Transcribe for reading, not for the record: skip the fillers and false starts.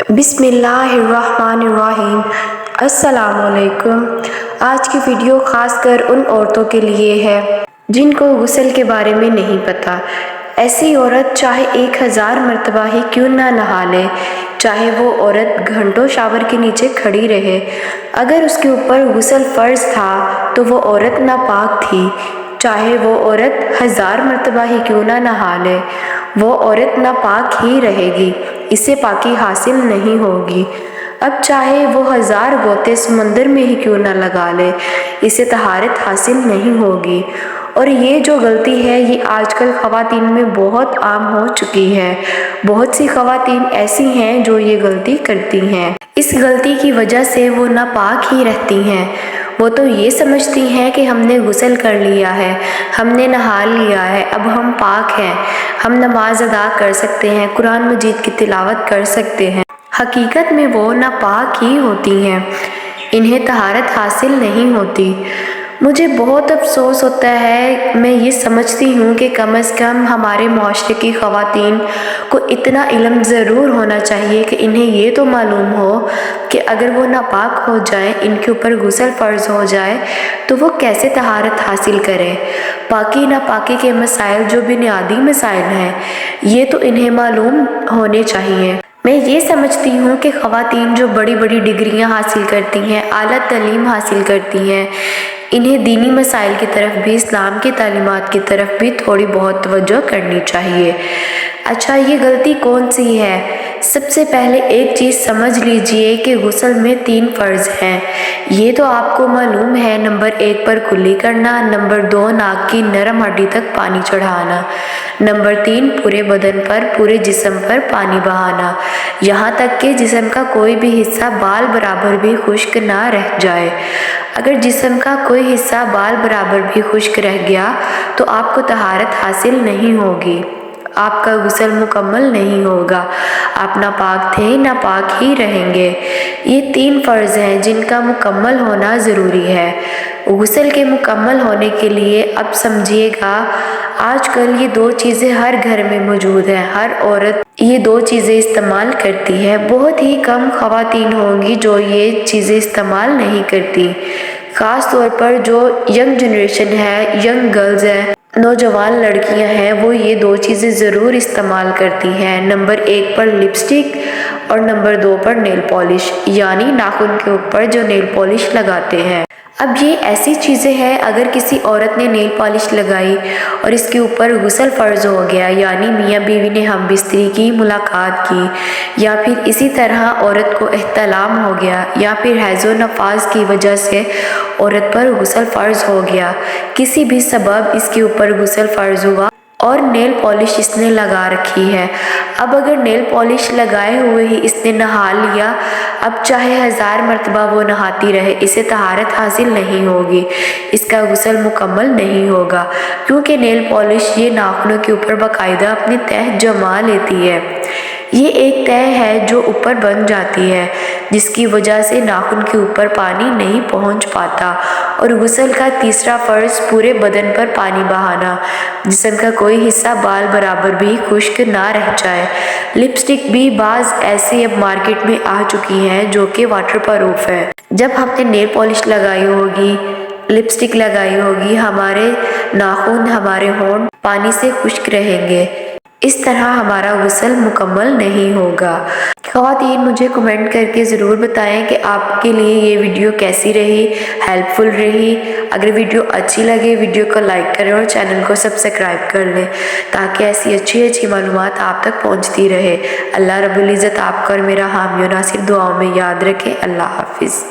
بسم اللہ الرحمن الرحیم۔ السلام علیکم۔ آج کی ویڈیو خاص کر ان عورتوں کے لیے ہے جن کو غسل کے بارے میں نہیں پتہ۔ ایسی عورت چاہے 1000 مرتبہ ہی کیوں نہ نہا لے، چاہے وہ عورت گھنٹوں شاور کے نیچے کھڑی رہے، اگر اس کے اوپر غسل فرض تھا تو وہ عورت ناپاک تھی۔ چاہے وہ عورت 1000 مرتبہ ہی کیوں نہ نہا لے، وہ عورت ناپاک ہی رہے گی، اسے پاکی حاصل نہیں ہوگی۔ اب چاہے وہ 1000 غوطے سمندر میں ہی کیوں نہ لگا لے، اسے طہارت حاصل نہیں ہوگی۔ اور یہ جو غلطی ہے یہ آج کل خواتین میں بہت عام ہو چکی ہے۔ بہت سی خواتین ایسی ہیں جو یہ غلطی کرتی ہیں۔ اس غلطی کی وجہ سے وہ ناپاک ہی رہتی ہیں۔ وہ تو یہ سمجھتی ہیں کہ ہم نے غسل کر لیا ہے، ہم نے نہا لیا ہے، اب ہم پاک ہیں، ہم نماز ادا کر سکتے ہیں، قرآن مجید کی تلاوت کر سکتے ہیں۔ حقیقت میں وہ ناپاک ہی ہوتی ہیں، انہیں طہارت حاصل نہیں ہوتی۔ مجھے بہت افسوس ہوتا ہے، میں یہ سمجھتی ہوں کہ کم از کم ہمارے معاشرے کی خواتین کو اتنا علم ضرور ہونا چاہیے کہ انہیں یہ تو معلوم ہو کہ اگر وہ ناپاک ہو جائیں، ان کے اوپر غسل فرض ہو جائے تو وہ کیسے طہارت حاصل کریں۔ پاکی ناپاکی کے مسائل جو بنیادی مسائل ہیں یہ تو انہیں معلوم ہونے چاہیے۔ میں یہ سمجھتی ہوں کہ خواتین جو بڑی بڑی ڈگریاں حاصل کرتی ہیں، اعلیٰ تعلیم حاصل کرتی ہیں، انہیں دینی مسائل کی طرف بھی، اسلام کی تعلیمات کی طرف بھی تھوڑی بہت توجہ کرنی چاہیے۔ اچھا، یہ غلطی کون سی ہے؟ سب سے پہلے ایک چیز سمجھ لیجئے کہ غسل میں 3 فرض ہیں، یہ تو آپ کو معلوم ہے۔ نمبر 1 پر کلی کرنا، نمبر 2 ناک کی نرم ہڈی تک پانی چڑھانا، نمبر 3 پورے بدن پر، پورے جسم پر پانی بہانا، یہاں تک کہ جسم کا کوئی بھی حصہ بال برابر بھی خشک نہ رہ جائے۔ اگر جسم کا کوئی حصہ بال برابر بھی خشک رہ گیا تو آپ کو طہارت حاصل نہیں ہوگی، آپ کا غسل مکمل نہیں ہوگا، آپ ناپاک تھے، ناپاک ہی رہیں گے۔ یہ 3 فرض ہیں جن کا مکمل ہونا ضروری ہے۔ غسل کے مکمل ہونے کے لیے اب سمجھیے گا، آج کل یہ 2 چیزیں ہر گھر میں موجود ہیں، ہر عورت یہ 2 چیزیں استعمال کرتی ہے۔ بہت ہی کم خواتین ہوں گی جو یہ چیزیں استعمال نہیں کرتی، خاص طور پر جو ینگ جنریشن ہے، ینگ گرلز ہیں، نوجوان لڑکیاں ہیں، وہ یہ 2 چیزیں ضرور استعمال کرتی ہیں۔ نمبر 1 پر لپسٹک اور نمبر 2 پر نیل پالش، یعنی ناخن کے اوپر جو نیل پالش لگاتے ہیں۔ اب یہ ایسی چیزیں ہیں، اگر کسی عورت نے نیل پالش لگائی اور اس کے اوپر غسل فرض ہو گیا، یعنی میاں بیوی نے ہم بستری کی، ملاقات کی، یا پھر اسی طرح عورت کو احتلام ہو گیا، یا پھر حیض و نفاس کی وجہ سے عورت پر غسل فرض ہو گیا، کسی بھی سبب اس کے اوپر غسل فرض ہوا اور نیل پالش اس نے لگا رکھی ہے۔ اب اگر نیل پالش لگائے ہوئے ہی اس نے نہا لیا، اب چاہے 1000 مرتبہ وہ نہاتی رہے، اسے طہارت حاصل نہیں ہوگی، اس کا غسل مکمل نہیں ہوگا، کیونکہ نیل پالش یہ ناخنوں کے اوپر باقاعدہ اپنی تہہ جما لیتی ہے۔ یہ ایک تہہ ہے جو اوپر بن جاتی ہے، جس کی وجہ سے ناخن کے اوپر پانی نہیں پہنچ پاتا۔ اور غسل کا تیسرا فرض پورے بدن پر پانی بہانا، جسم کا کوئی حصہ بال برابر بھی خشک نہ رہ جائے۔ لپسٹک بھی بعض ایسی اب مارکیٹ میں آ چکی ہیں جو کہ واٹر پروف ہے۔ جب ہم نے نیل پالش لگائی ہوگی، لپسٹک لگائی ہوگی، ہمارے ناخن، ہمارے ہونٹ پانی سے خشک رہیں گے، اس طرح ہمارا غسل مکمل نہیں ہوگا۔ خواتین مجھے کمنٹ کر کے ضرور بتائیں کہ آپ کے لیے یہ ویڈیو کیسی رہی، ہیلپ فل رہی۔ اگر ویڈیو اچھی لگے ویڈیو کو لائک کریں اور چینل کو سبسکرائب کر لیں تاکہ ایسی اچھی معلومات آپ تک پہنچتی رہے۔ اللہ رب العزت آپ کو اور میرا حامی و ناصر دعاؤں میں یاد رکھیں۔ اللہ حافظ۔